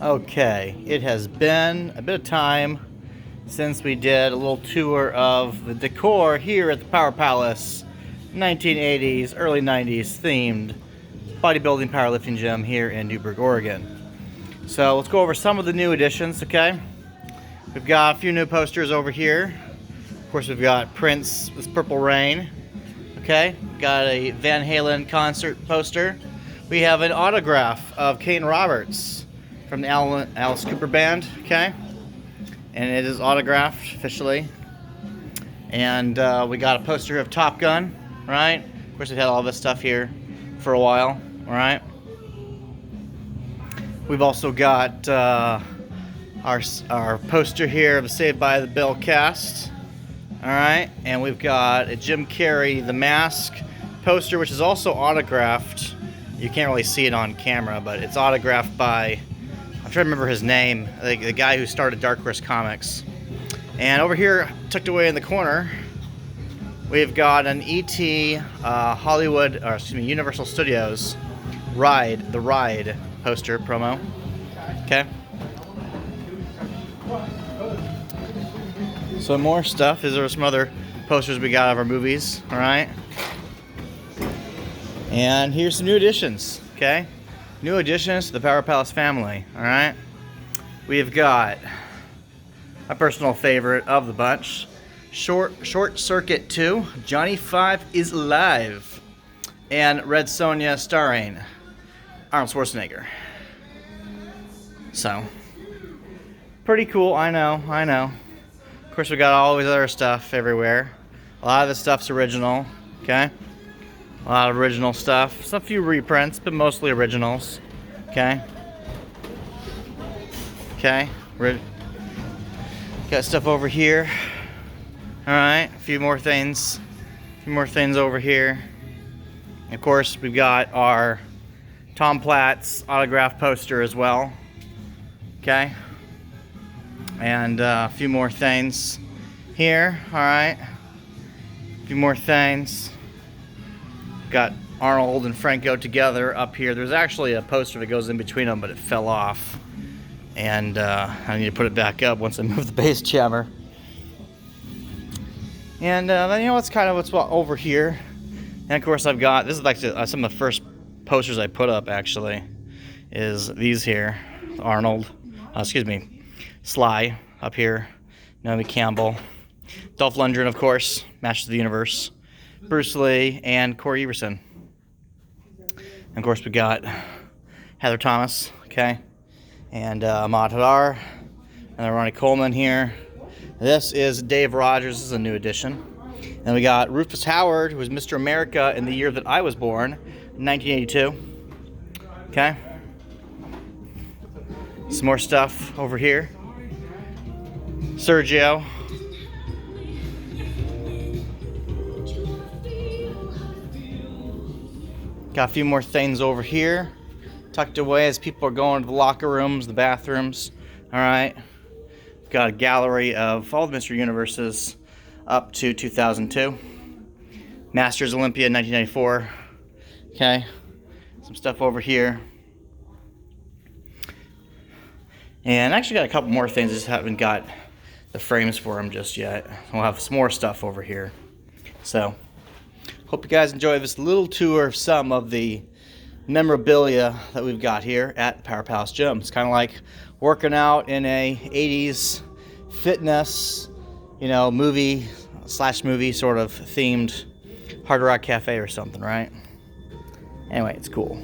Okay, it has been a bit of time since we did a little tour of the decor here at the Power Palace 1980s, early 90s themed bodybuilding powerlifting gym here in Newberg, Oregon. So let's go over some of the new additions, okay? We've got a few new posters over here. Of course, we've got Prince with Purple Rain, okay? Got a Van Halen concert poster. We have an autograph of Kane Roberts from the Alice Cooper Band, okay? And it is autographed officially. And we got a poster of Top Gun, right? Of course, we've had all this stuff here for a while, all right? We've also got our poster here of Saved by the Bell cast, all right? And we've got a Jim Carrey The Mask poster, which is also autographed. You can't really see it on camera, but it's autographed by, I'm trying to remember his name, the guy who started Dark Horse Comics. And over here, tucked away in the corner, we've got an E.T. Universal Studios The Ride poster promo. Okay. So more stuff. These are some other posters we got of our movies. All right. And here's some new additions. Okay. New additions to the Power Palace family. All right. We've got my personal favorite of the bunch, Short Circuit 2, Johnny 5 is Alive, and Red Sonja starring Arnold Schwarzenegger. So, pretty cool, I know. Of course, we got all these other stuff everywhere. A lot of this stuff's original, okay? A lot of original stuff. Some few reprints, but mostly originals, okay? Okay, got stuff over here. All right, a few more things over here. Of course, we've got our Tom Platz autograph poster as well. Okay, and a few more things here. All right, a few more things. Got Arnold and Franco together up here. There's actually a poster that goes in between them, but it fell off. And I need to put it back up once I move the bass jammer. And then, you know, that's kind of what's over here. And of course, I've got, this is like some of the first posters I put up, actually, is these here. Arnold, Sly up here, Naomi Campbell, Dolph Lundgren, of course, Masters of the Universe, Bruce Lee, and Corey Everson. And of course, we got Heather Thomas, okay, and Ahmad Hadar, and then Ronnie Coleman here. This is Dave Rogers. This is a new addition. And we got Rufus Howard, who was Mr. America in the year that I was born, 1982. Okay. Some more stuff over here. Sergio. Got a few more things over here, tucked away as people are going to the locker rooms, the bathrooms. All right. Got a gallery of all the Mr. Universes up to 2002. Masters Olympia 1994. Okay. Some stuff over here. And I actually got a couple more things. I just haven't got the frames for them just yet. We'll have some more stuff over here. So, hope you guys enjoy this little tour of some of the memorabilia that we've got here at Power Palace Gym. It's kind of like working out in a 80s fitness, you know, movie sort of themed Hard Rock Cafe or something, right? Anyway, it's cool.